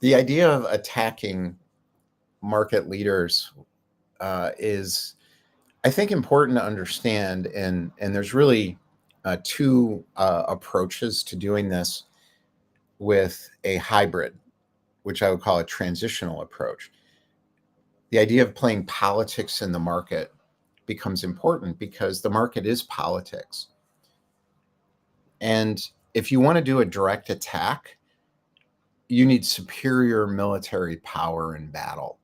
The idea of attacking market leaders is, I think, important to understand, and there's really two approaches to doing this with a hybrid, which I would call a transitional approach. The idea of playing politics in the market becomes important because the market is politics. And if you want to do a direct attack, you need superior military power in battle.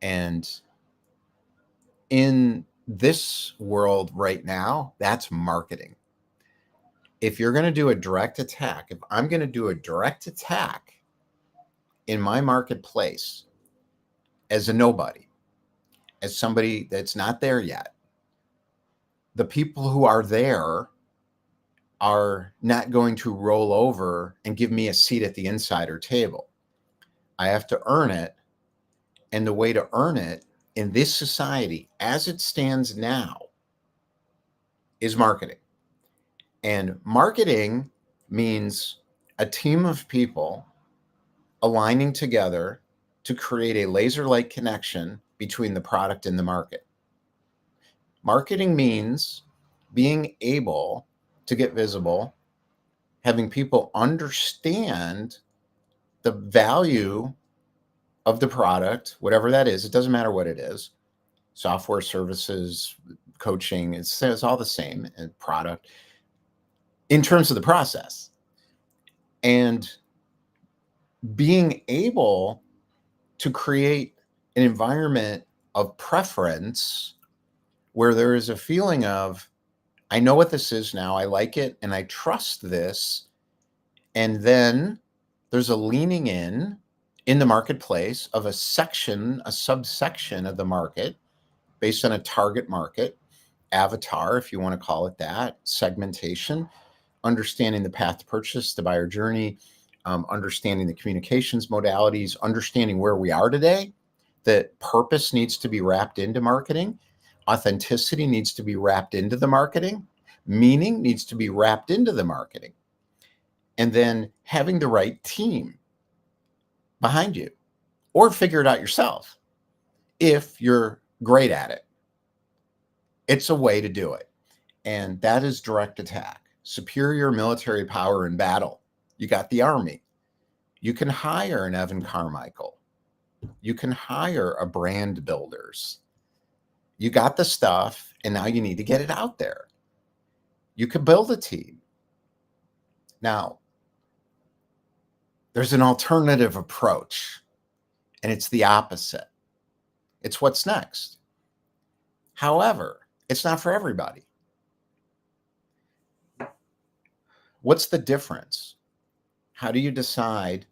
And in this world right now, that's marketing. If you're going to do a direct attack, if I'm going to do a direct attack in my marketplace as a nobody, as somebody that's not there yet, the people who are there are not going to roll over and give me a seat at the insider table. I have to earn it. And the way to earn it in this society as it stands now is marketing. And marketing means a team of people aligning together to create a laser-like connection between the product and the market. Marketing means being able to get visible, having people understand the value of the product, whatever that is. It doesn't matter what it is. Software, services, coaching, it's all the same, and product in terms of the process. And being able to create an environment of preference where there is a feeling of, I know what this is now, I like it, and I trust this. And then there's a leaning in the marketplace of a section, a subsection of the market based on a target market, avatar, if you want to call it that, segmentation, understanding the path to purchase, the buyer journey, understanding the communications modalities, understanding where we are today, that purpose needs to be wrapped into marketing, authenticity needs to be wrapped into the marketing, meaning needs to be wrapped into the marketing, and then having the right team behind you, or figure it out yourself if you're great at it. It's a way to do it. And that is direct attack. Superior military power in battle. You got the army. You can hire an Evan Carmichael. You can hire a brand builders. You got the stuff, and now you need to get it out there. You could build a team. Now, there's an alternative approach, and it's the opposite. It's what's next. However, it's not for everybody. What's the difference? How do you decide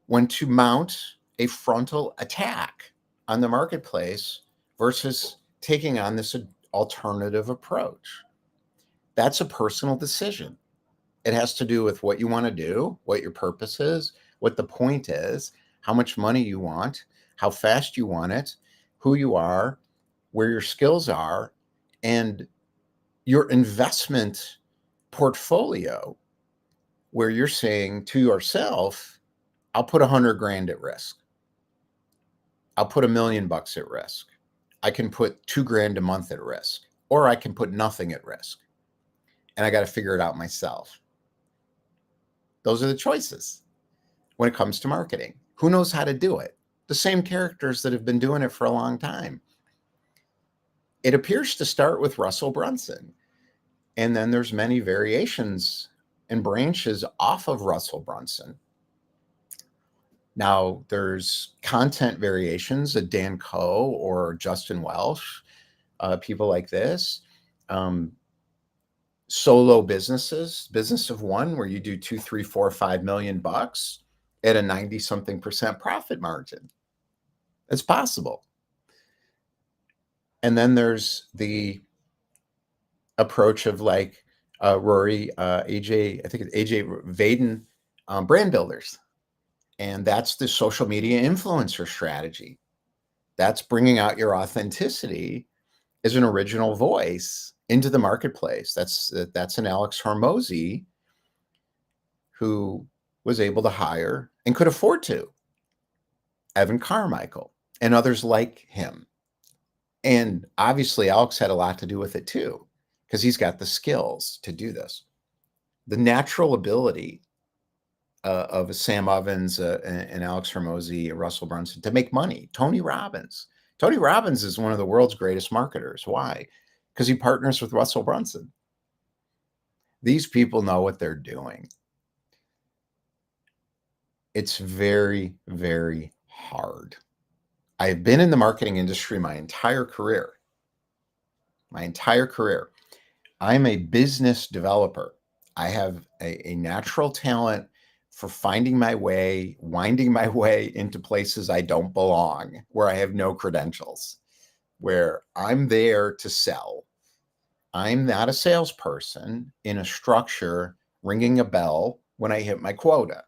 when to mount a frontal attack on the marketplace versus taking on this alternative approach? That's a personal decision. It has to do with what you want to do, what your purpose is, what the point is, how much money you want, how fast you want it, who you are, where your skills are, and your investment portfolio, where you're saying to yourself, I'll put 100 grand at risk. I'll put $1 million at risk. I can put 2 grand a month at risk, or I can put nothing at risk. And I got to figure it out myself. Those are the choices when it comes to marketing. Who knows how to do it? The same characters that have been doing it for a long time. It appears to start with Russell Brunson. And then there's many variations and branches off of Russell Brunson. Now there's content variations of Dan Coe or Justin Welsh, people like this. Solo businesses, business of one, where you do 2, 3, 4, $5 million at a 90-something% profit margin. It's possible. And then there's the approach of like Rory, AJ, I think it's AJ Vaden, brand builders. And that's the social media influencer strategy. That's bringing out your authenticity as an original voice into the marketplace. That's an Alex Hormozy who was able to hire and could afford to Evan Carmichael and others like him. And obviously, Alex had a lot to do with it too, because he's got the skills to do this. The natural ability of Sam Ovens and Alex Hormozy and Russell Brunson to make money. Tony Robbins. Tony Robbins is one of the world's greatest marketers. Why? Because he partners with Russell Brunson. These people know what they're doing. It's very, very hard. I've been in the marketing industry my entire career. My entire career. I'm a business developer. I have a natural talent for finding my way, winding my way into places I don't belong, where I have no credentials, where I'm there to sell. I'm not a salesperson in a structure ringing a bell when I hit my quota.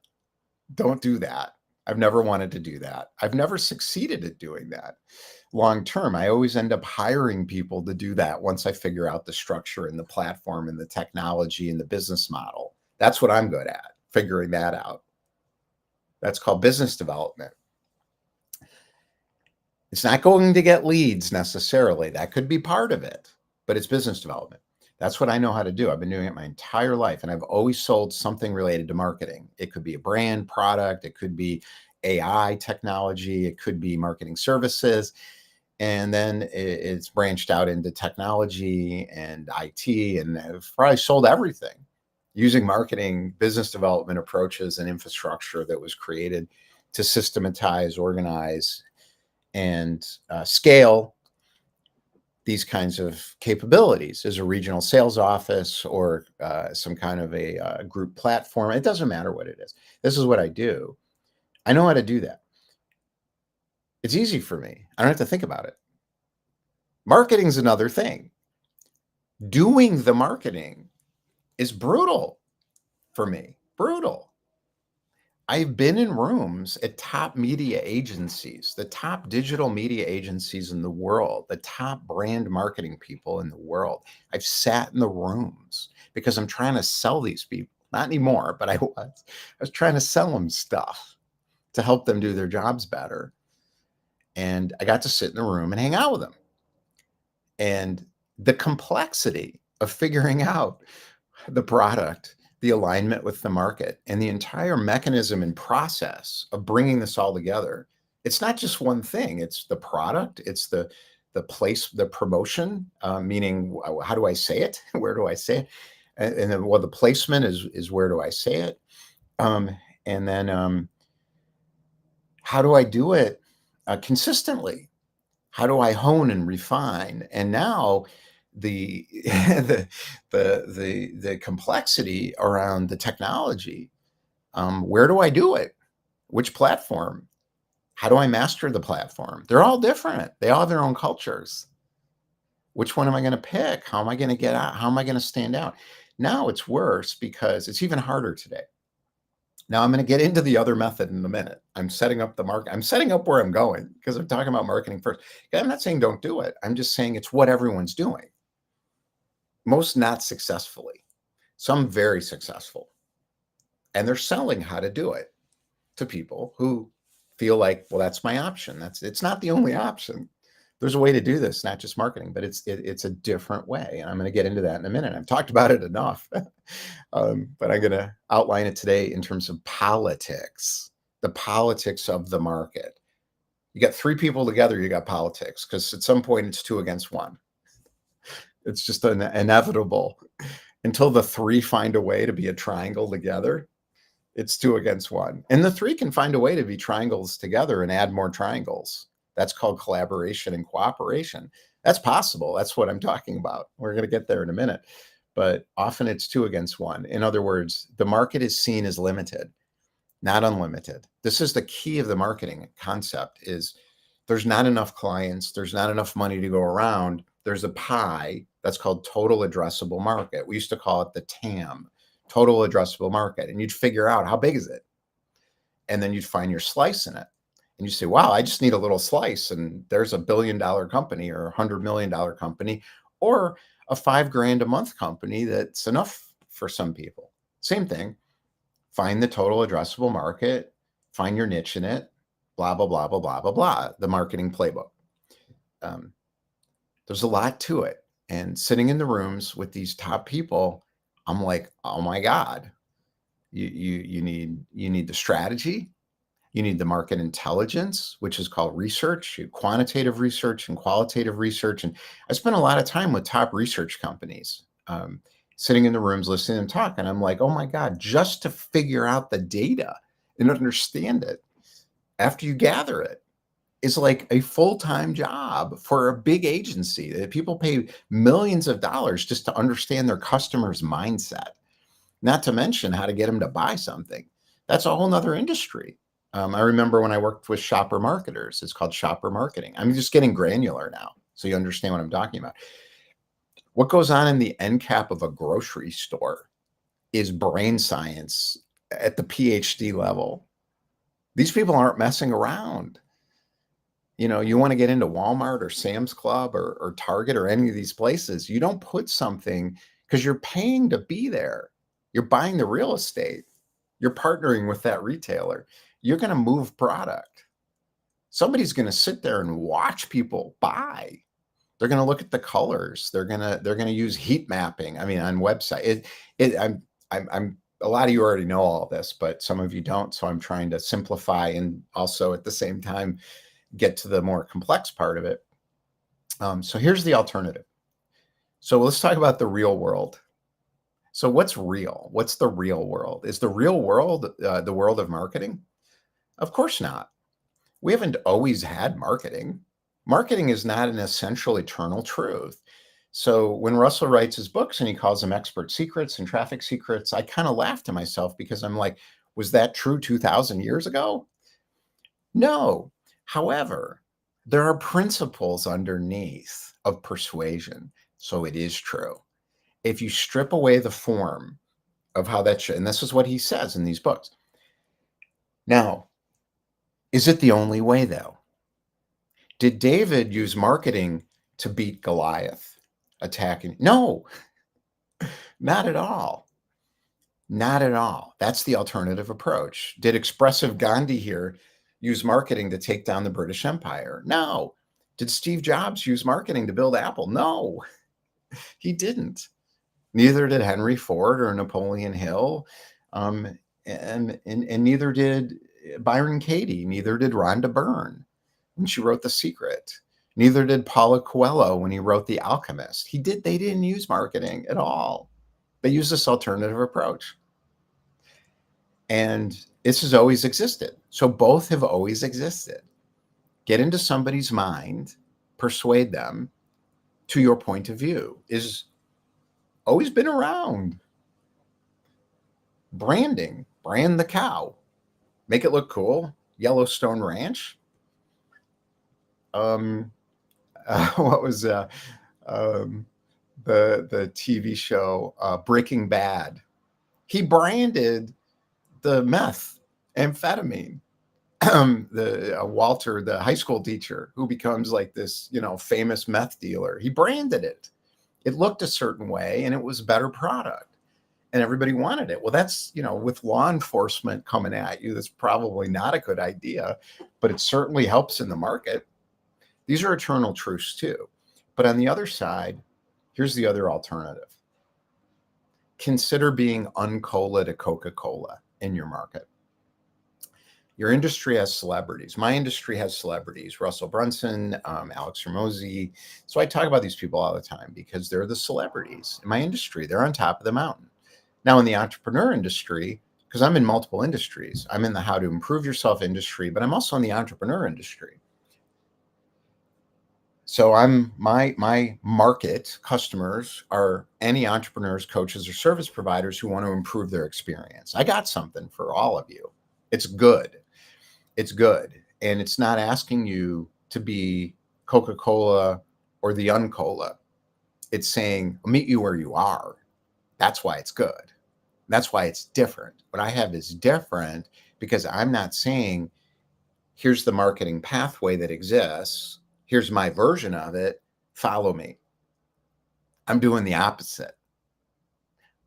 Don't do that. I've never wanted to do that. I've never succeeded at doing that. Long term, I always end up hiring people to do that once I figure out the structure and the platform and the technology and the business model. That's what I'm good at, figuring that out. That's called business development. It's not going to get leads necessarily. That could be part of it, but it's business development. That's what I know how to do. I've been doing it my entire life, and I've always sold something related to marketing. It could be a brand, product, it could be AI technology, it could be marketing services. And then it's branched out into technology and IT, and I've probably sold everything using marketing, business development approaches and infrastructure that was created to systematize, organize, and scale these kinds of capabilities as a regional sales office or some kind of a group platform. It doesn't matter what it is. This is what I do. I know how to do that. It's easy for me. I don't have to think about it. Marketing's another thing. Doing the marketing is brutal for me. Brutal. I've been in rooms at top media agencies, the top digital media agencies in the world, the top brand marketing people in the world. I've sat in the rooms because I'm trying to sell these people. Not anymore, but I was trying to sell them stuff to help them do their jobs better. And I got to sit in the room and hang out with them. And the complexity of figuring out the product, the alignment with the market, and the entire mechanism and process of bringing this all together. It's not just one thing. It's the product. It's the place, the promotion, meaning how do I say it? Where do I say it? And then, well, the placement is where do I say it? And then how do I do it consistently? How do I hone and refine? And now the the complexity around the technology. Where do I do it? Which platform? How do I master the platform? They're all different. They all have their own cultures. Which one am I going to pick? How am I going to get out? How am I going to stand out? Now it's worse because it's even harder today. Now I'm going to get into the other method in a minute. I'm setting up the market. I'm setting up where I'm going because I'm talking about marketing first. I'm not saying don't do it. I'm just saying it's what everyone's doing. Most not successfully, some very successful. And they're selling how to do it to people who feel like, well, that's my option. It's not the only option. There's a way to do this, not just marketing, but it's a different way. And I'm going to get into that in a minute. I've talked about it enough, but I'm going to outline it today in terms of politics, the politics of the market. You got three people together, you got politics, because at some point it's 2 against 1. It's just inevitable. Until the three find a way to be a triangle together, it's 2 against 1. And the three can find a way to be triangles together and add more triangles. That's called collaboration and cooperation. That's possible. That's what I'm talking about. We're going to get there in a minute. But often it's 2 against 1. In other words, the market is seen as limited, not unlimited. This is the key of the marketing concept is there's not enough clients. There's not enough money to go around. There's a pie that's called total addressable market. We used to call it the TAM, total addressable market. And you'd figure out how big is it? And then you'd find your slice in it. And you say, wow, I just need a little slice. And there's $1 billion company or $100 million company or a $5,000 a month company that's enough for some people. Same thing. find the total addressable market, find your niche in it, blah, blah, blah, blah, blah, blah, blah, the marketing playbook. There's a lot to it. And sitting in the rooms with these top people, I'm like, oh my God, you need the strategy, you need the market intelligence, which is called research, quantitative research and qualitative research. And I spent a lot of time with top research companies, sitting in the rooms, listening to them talk. And I'm like, oh my God, just to figure out the data and understand it after you gather it is like a full-time job for a big agency. People pay millions of dollars just to understand their customer's mindset, not to mention how to get them to buy something. That's a whole nother industry. I remember when I worked with shopper marketers, it's called shopper marketing. I'm just getting granular now, so you understand what I'm talking about. What goes on in the end cap of a grocery store is brain science at the PhD level. These people aren't messing around. You want to get into Walmart or Sam's Club or Target or any of these places, you don't put something because you're paying to be there. You're buying the real estate. You're partnering with that retailer. You're going to move product. Somebody's going to sit there and watch people buy. They're going to look at the colors. They're going to use heat mapping. I mean, on website. I'm a lot of you already know all this, but some of you don't. So I'm trying to simplify and also at the same time get to the more complex part of it. So here's the alternative. So let's talk about the real world. So what's real? What's the real world? Is the real world the world of marketing? Of course not. We haven't always had marketing. Marketing is not an essential eternal truth. So when Russell writes his books and he calls them expert secrets and traffic secrets, I kind of laugh to myself because I'm like, was that true 2,000 years ago? No. However, there are principles underneath of persuasion. So it is true. If you strip away the form of how that should, and this is what he says in these books. Now, is it the only way though? Did David use marketing to beat Goliath attacking? No, not at all. Not at all. That's the alternative approach. Did expressive Gandhi here use marketing to take down the British Empire? No. Did Steve Jobs use marketing to build Apple? No, he didn't. Neither did Henry Ford or Napoleon Hill. And neither did Byron Katie. Neither did Rhonda Byrne when she wrote The Secret. Neither did Paulo Coelho when he wrote The Alchemist. They didn't use marketing at all. They used this alternative approach. And this has always existed. So both have always existed. Get into somebody's mind, persuade them to your point of view is always been around. Branding, brand the cow, make it look cool. Yellowstone Ranch. What was the TV show Breaking Bad? He branded the meth, amphetamine. Walter, the high school teacher who becomes like this, famous meth dealer, he branded it. It looked a certain way and it was a better product and everybody wanted it. Well, that's, with law enforcement coming at you, that's probably not a good idea, but it certainly helps in the market. These are eternal truths too. But on the other side, here's the other alternative. Consider being Uncola to Coca-Cola in your market. Your industry has celebrities. My industry has celebrities, Russell Brunson, Alex Hormozi. So I talk about these people all the time because they're the celebrities in my industry. They're on top of the mountain. Now in the entrepreneur industry, because I'm in multiple industries, I'm in the how to improve yourself industry, but I'm also in the entrepreneur industry. So my market customers are any entrepreneurs, coaches, or service providers who want to improve their experience. I got something for all of you. It's good. It's good. And it's not asking you to be Coca-Cola or the Uncola. It's saying, I'll meet you where you are. That's why it's good. That's why it's different. What I have is different because I'm not saying, here's the marketing pathway that exists. Here's my version of it. Follow me. I'm doing the opposite.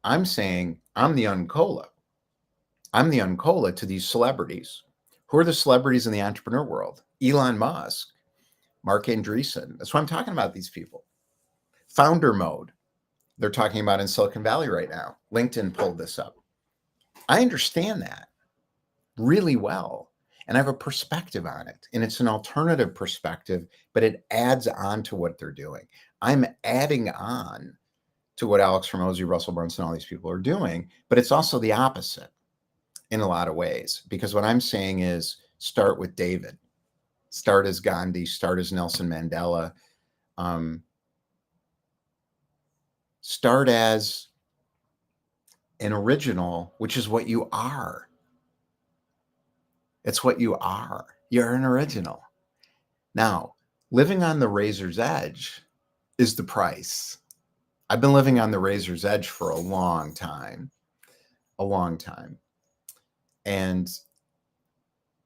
I'm saying I'm the Uncola. I'm the Uncola to these celebrities. Who are the celebrities in the entrepreneur world? Elon Musk, Mark Andreessen. That's what I'm talking about, these people. Founder mode. They're talking about in Silicon Valley right now. LinkedIn pulled this up. I understand that really well. And I have a perspective on it. And it's an alternative perspective, but it adds on to what they're doing. I'm adding on to what Alex Hormozi, Russell Brunson, all these people are doing, but it's also the opposite in a lot of ways. Because what I'm saying is start with David, start as Gandhi, start as Nelson Mandela, start as an original, which is what you are. It's what you are. You're an original. Now, living on the razor's edge is the price. I've been living on the razor's edge for a long time. And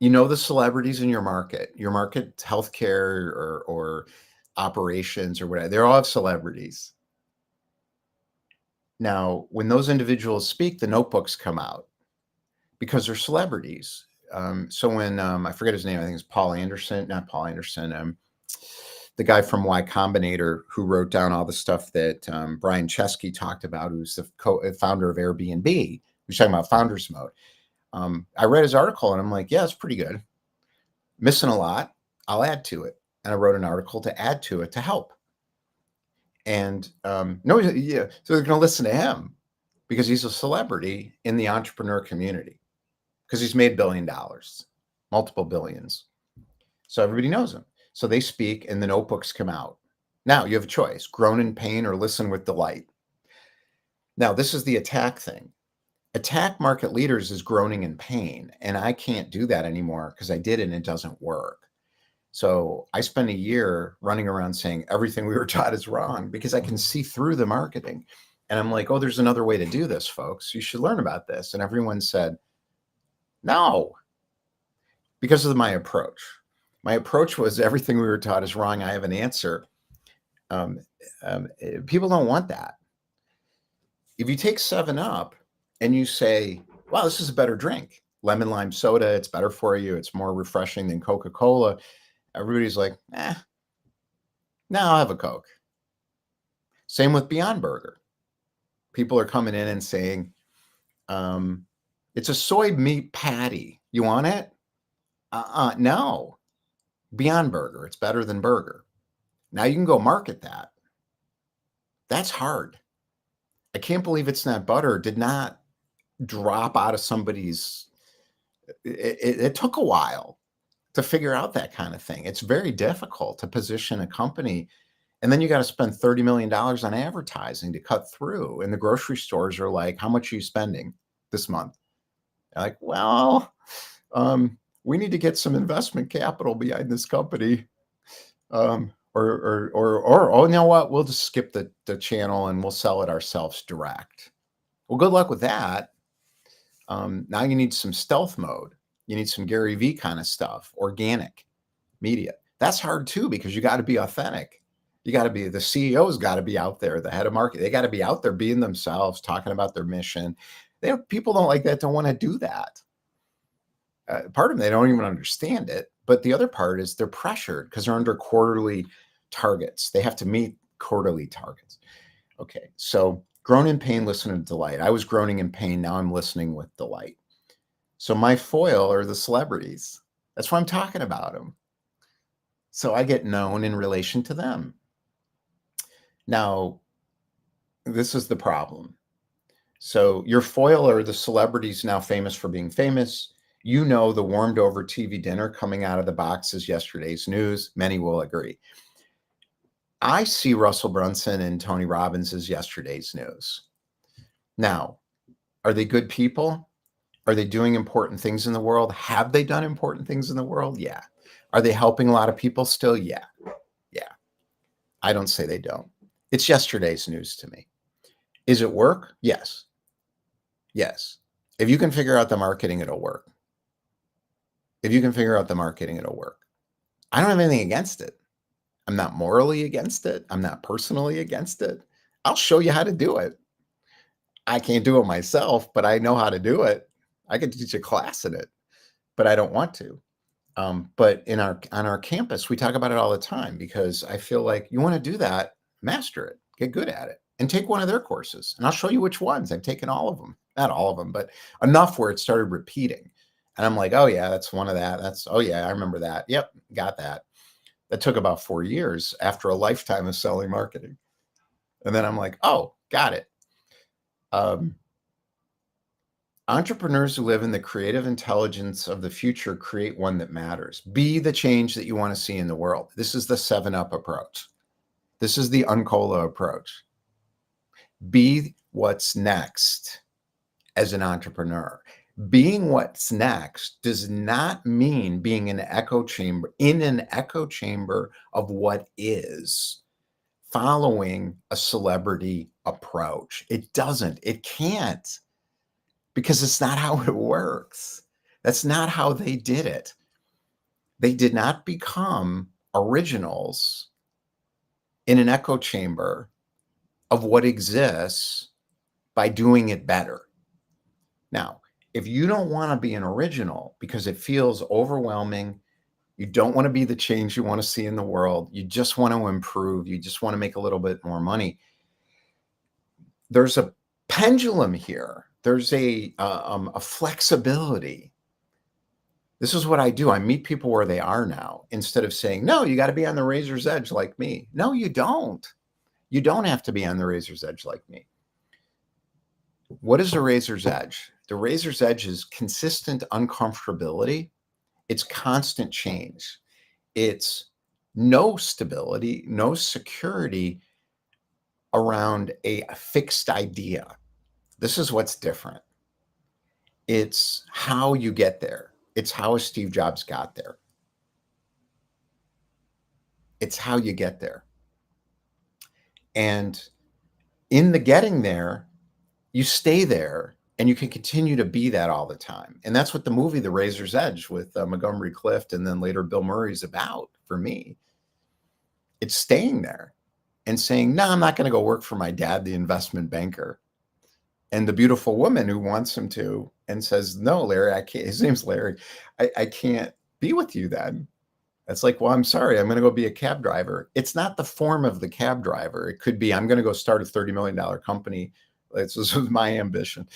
you know the celebrities in your market healthcare or operations or whatever, they all have celebrities. Now, when those individuals speak, the notebooks come out because they're celebrities. So when I forget his name, I think it's not Paul Anderson, the guy from Y Combinator who wrote down all the stuff that Brian Chesky talked about, who's the founder of Airbnb. He was talking about founders mode. I read his article and I'm like, yeah, it's pretty good. Missing a lot. I'll add to it. And I wrote an article to add to it to help. And so they're going to listen to him because he's a celebrity in the entrepreneur community because he's made $1 billion, multiple billions. So everybody knows him. So they speak and the notebooks come out. Now you have a choice, groan in pain or listen with delight. Now, this is the attack thing. Attack market leaders is groaning in pain. And I can't do that anymore because I did it and it doesn't work. So I spent a year running around saying everything we were taught is wrong because I can see through the marketing. And I'm like, oh, there's another way to do this, folks. You should learn about this. And everyone said, no, because of my approach. My approach was everything we were taught is wrong. I have an answer. People don't want that. If you take 7-Up and you say, wow, this is a better drink, lemon lime soda, it's better for you, it's more refreshing than Coca-Cola, everybody's like, no, I'll have a Coke. Same with Beyond Burger. People are coming in and saying, it's a soy meat patty. You want it? No. Beyond Burger, it's better than burger. Now you can go market that. That's hard. I can't believe It's Not Butter did not drop out of somebody's. It took a while to figure out that kind of thing. It's very difficult to position a company. And then you got to spend $30 million on advertising to cut through. And the grocery stores are like, how much are you spending this month? They're like, well, we need to get some investment capital behind this company. Or oh, you know what? We'll just skip the channel and we'll sell it ourselves direct. Well, good luck with that. Now you need some stealth mode. You need some Gary Vee kind of stuff, organic media. That's hard too, because you got to be authentic. You got to be, the CEO's got to be out there, the head of market. They got to be out there being themselves, talking about their mission. People don't like that, don't want to do that. Part of them, they don't even understand it. But the other part is they're pressured because they're under quarterly targets. They have to meet quarterly targets. Okay, so groan in pain, listen to delight. I was groaning in pain. Now I'm listening with delight. So my foil are the celebrities. That's why I'm talking about them. So I get known in relation to them. Now, this is the problem. So your foil are the celebrities now famous for being famous. You know, the warmed over TV dinner coming out of the box is yesterday's news. Many will agree. I see Russell Brunson and Tony Robbins as yesterday's news. Now, are they good people? Are they doing important things in the world? Have they done important things in the world? Yeah. Are they helping a lot of people still? Yeah. Yeah. I don't say they don't. It's yesterday's news to me. Is it work? Yes. Yes. If you can figure out the marketing, it'll work. If you can figure out the marketing, it'll work. I don't have anything against it. I'm not morally against it. I'm not personally against it. I'll show you how to do it. I can't do it myself, but I know how to do it. I could teach a class in it, but I don't want to. But on our campus, we talk about it all the time because I feel like you want to do that, master it, get good at it, and take one of their courses. And I'll show you which ones. I've taken all of them, not all of them, but enough where it started repeating. And I'm like, oh yeah, that's one of that. Oh yeah, I remember that. Yep, got that. That took about 4 years after a lifetime of selling marketing. And then I'm like, oh, got it. Entrepreneurs who live in the creative intelligence of the future create one that matters. Be the change that you want to see in the world. This is the 7-Up approach. This is the Uncola approach. Be what's next as an entrepreneur. Being what's next does not mean being in an echo chamber of what is, following a celebrity approach. It doesn't. It can't. Because it's not how it works. That's not how they did it. They did not become originals in an echo chamber of what exists by doing it better. Now, if you don't want to be an original because it feels overwhelming, you don't want to be the change you want to see in the world, you just want to improve, you just want to make a little bit more money, there's a pendulum here. There's a flexibility. This is what I do. I meet people where they are now instead of saying, no, you got to be on the razor's edge like me. No, you don't. You don't have to be on the razor's edge like me. What is the razor's edge? The razor's edge is consistent uncomfortability. It's constant change. It's no stability, no security around a fixed idea. This is what's different. It's how you get there. It's how Steve Jobs got there. It's how you get there. And in the getting there, you stay there and you can continue to be that all the time. And that's what the movie The Razor's Edge with Montgomery Clift and then later Bill Murray is about for me. It's staying there and saying, no, I'm not going to go work for my dad, the investment banker. And the beautiful woman who wants him to and says, no, Larry, I can't. His name's Larry. I can't be with you then. It's like, well, I'm sorry, I'm going to go be a cab driver. It's not the form of the cab driver. It could be, I'm going to go start a $30 million company. This was my ambition.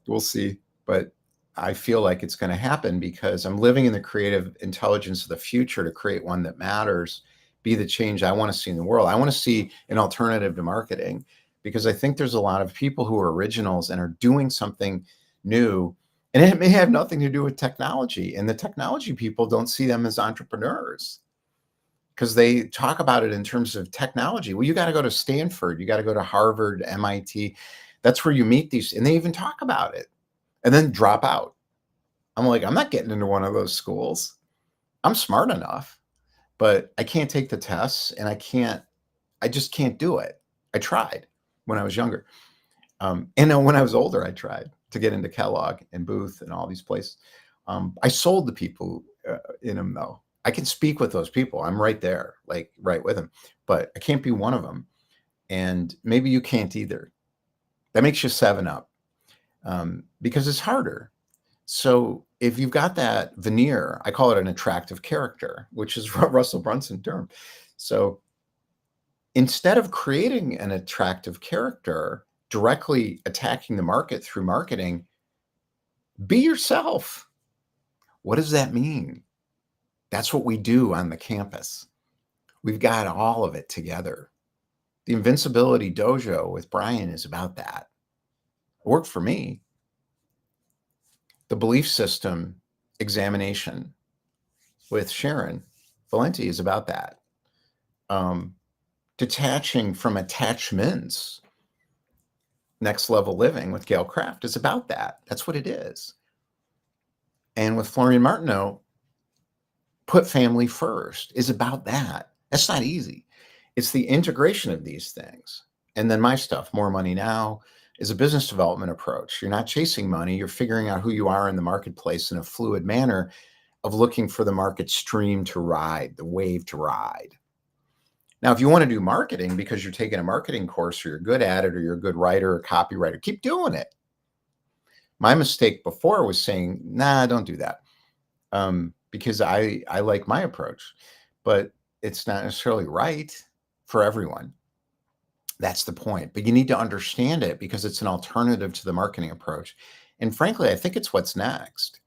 We'll see. But I feel like it's going to happen because I'm living in the creative intelligence of the future to create one that matters, be the change I want to see in the world. I want to see an alternative to marketing because I think there's a lot of people who are originals and are doing something new. And it may have nothing to do with technology. And the technology people don't see them as entrepreneurs because they talk about it in terms of technology. Well, you got to go to Stanford. You got to go to Harvard, MIT. That's where you meet these. And they even talk about it and then drop out. I'm like, I'm not getting into one of those schools. I'm smart enough, but I can't take the tests and I just can't do it. I tried when I was younger. And then when I was older, I tried to get into Kellogg and Booth and all these places. I sold the people in them though. I can speak with those people. I'm right there, like right with them, but I can't be one of them. And maybe you can't either. That makes you 7-Up because it's harder. So if you've got that veneer, I call it an attractive character, which is Russell Brunson term. So instead of creating an attractive character, directly attacking the market through marketing, be yourself. What does that mean? That's what we do on the campus. We've got all of it together. The Invincibility Dojo with Brian is about that. It worked for me. The Belief System Examination with Sharon Valenti is about that. Detaching from attachments, Next Level Living with Gail Kraft is about that. That's what it is. And with Florian Martineau, Put Family First is about that. That's not easy. It's the integration of these things. And then my stuff, More Money Now, is a business development approach. You're not chasing money. You're figuring out who you are in the marketplace in a fluid manner of looking for the market stream to ride, the wave to ride. Now, if you want to do marketing because you're taking a marketing course or you're good at it or you're a good writer or copywriter, keep doing it. My mistake before was saying, nah, don't do that. Because I like my approach, but it's not necessarily right for everyone. That's the point. But you need to understand it because it's an alternative to the marketing approach. And frankly, I think it's what's next.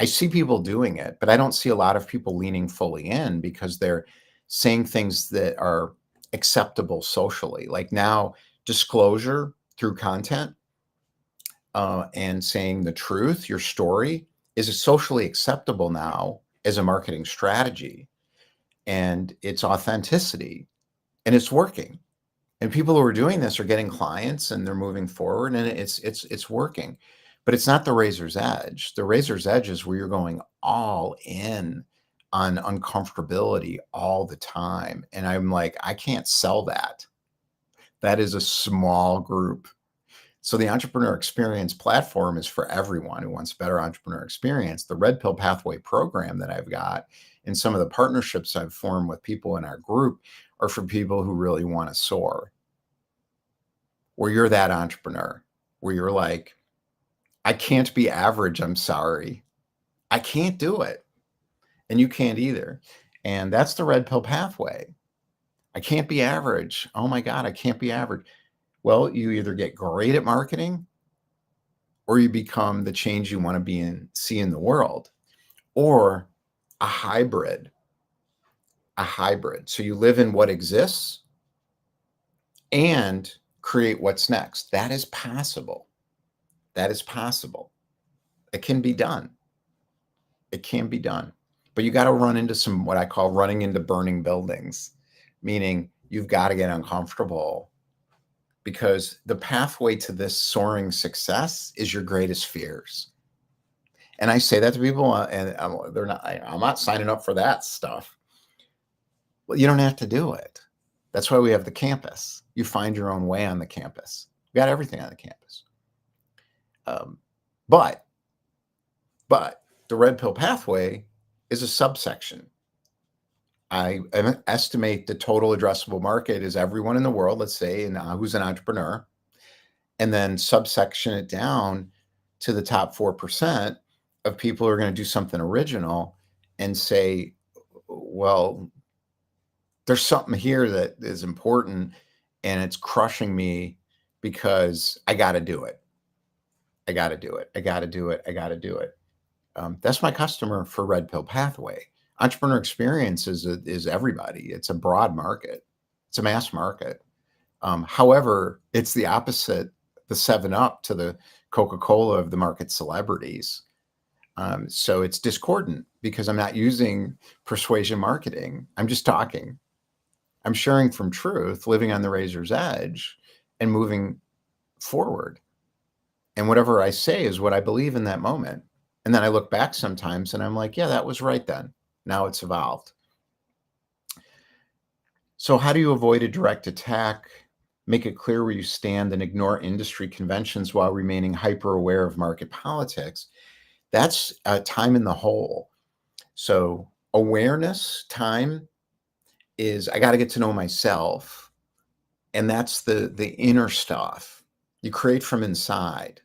I see people doing it, but I don't see a lot of people leaning fully in because they're saying things that are acceptable socially. Like now, disclosure through content and saying the truth, your story, is socially acceptable now as a marketing strategy. And it's authenticity and it's working. And people who are doing this are getting clients and they're moving forward and it's working. But it's not the razor's edge. The razor's edge is where you're going all in on uncomfortability all the time. And I'm like, I can't sell that. That is a small group. So the entrepreneur experience platform is for everyone who wants better entrepreneur experience. The Red Pill Pathway program that I've got and some of the partnerships I've formed with people in our group are for people who really want to soar. Where you're that entrepreneur, where you're like, I can't be average. I'm sorry. I can't do it. And you can't either. And that's the Red Pill Pathway. I can't be average. Oh my God, I can't be average. Well, you either get great at marketing or you become the change you want to be in, see in the world, or a hybrid. A hybrid. So you live in what exists and create what's next. That is possible. That is possible. It can be done. It can be done. But you got to run into some what I call running into burning buildings, meaning you've got to get uncomfortable because the pathway to this soaring success is your greatest fears. And I say that to people, and I'm not signing up for that stuff. Well, you don't have to do it. That's why we have the campus. You find your own way on the campus. We got everything on the campus. But the Red Pill Pathway is a subsection. I estimate the total addressable market is everyone in the world, let's say, and who's an entrepreneur, and then subsection it down to the top 4% of people who are going to do something original and say, well, there's something here that is important and it's crushing me because I got to do it. I got to do it. I got to do it. I got to do it. That's my customer for Red Pill Pathway. Entrepreneur experience is everybody. It's a broad market. It's a mass market. However, it's the opposite, the 7-Up to the Coca-Cola of the market celebrities. So it's discordant because I'm not using persuasion marketing. I'm just talking. I'm sharing from truth, living on the razor's edge and moving forward. And whatever I say is what I believe in that moment. And then I look back sometimes and I'm like, yeah, that was right then. Now it's evolved. So how do you avoid a direct attack, make it clear where you stand, and ignore industry conventions while remaining hyper aware of market politics? That's time in the hole. So awareness, time is I got to get to know myself. And that's the inner stuff you create from inside.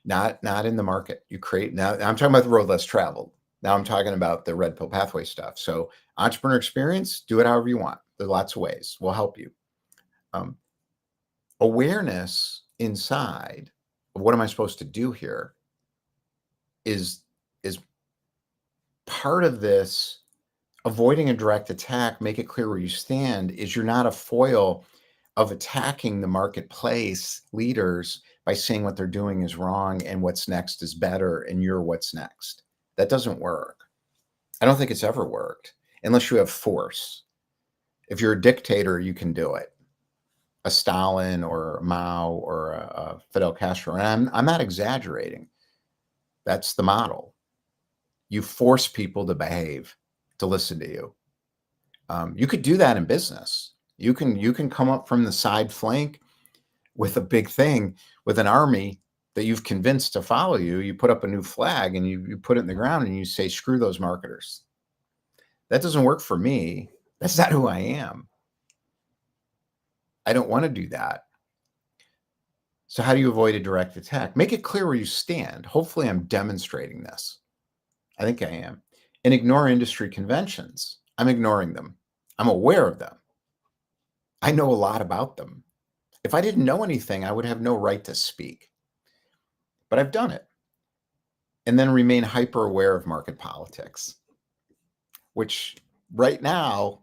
Not in the market. You create now. I'm talking about the road less traveled. Now I'm talking about the Red Pill Pathway stuff. So entrepreneur experience, do it however you want. There's lots of ways. We'll help you. Awareness inside of what am I supposed to do here is part of this. Avoiding a direct attack, make it clear where you stand, is you're not a foil of attacking the marketplace leaders by saying what they're doing is wrong and what's next is better and you're what's next. That doesn't work. I don't think it's ever worked unless you have force. If you're a dictator, you can do it. A Stalin or a Mao or a Fidel Castro. And I'm not exaggerating. That's the model. You force people to behave, to listen to you. You could do that in business. You can come up from the side flank with a big thing, with an army that you've convinced to follow you. You put up a new flag and you put it in the ground and you say, screw those marketers. That doesn't work for me. That's not who I am. I don't want to do that. So how do you avoid a direct attack? Make it clear where you stand. Hopefully I'm demonstrating this. I think I am. And ignore industry conventions. I'm ignoring them. I'm aware of them. I know a lot about them. If I didn't know anything, I would have no right to speak. But I've done it. And then remain hyper aware of market politics, which right now